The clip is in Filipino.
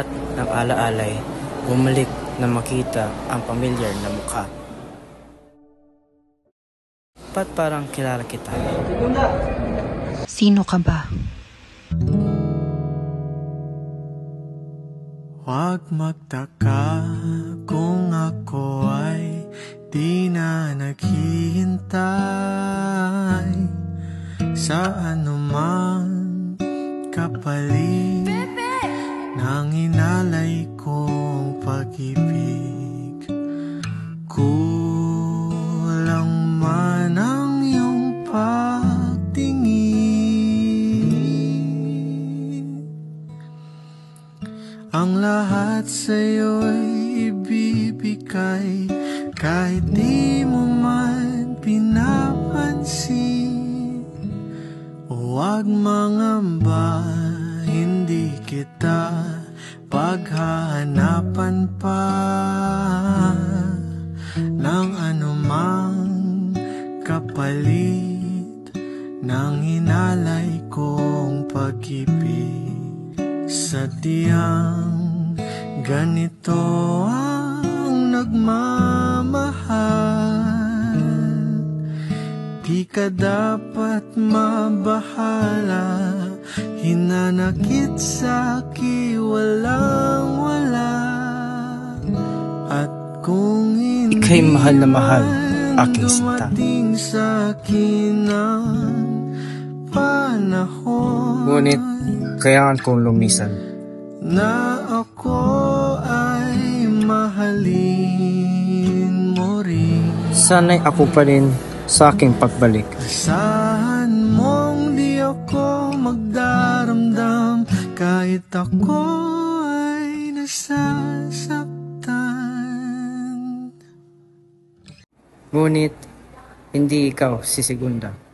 lahat ng alaalay, bumalik na makita ang pamilyar na mukha. Ba't parang kilala kita? Sino ka ba? Huwag magtaka kung ako ay di na naghihintay sa anumang kapalit ng inalay kong pag-ibig. Kulang man ang iyong pagtingin, ang lahat sa'yo'y ibibigay kahit di mo man pinapansin. Huwag mangamba, hindi kita paghahanapan pa ng anumang kapalit ng inalay kong pag-ibig. Sadyang ganito ang nagmamahal, di ka dapat mabahala. Hinanakit sa'ki walang wala, at kung hindi Ika'y mahal na mahal, aking sinta. dumating sa'kin ang panahon, Ngunit kailangan kong lumisan. na ako ay mahalin mo rin. Sana'y ako pa rin sa aking pagbalik. Asahan mong di ako magdaramdam kahit ako ay nasasaktan. Ngunit hindi ikaw si Segunda.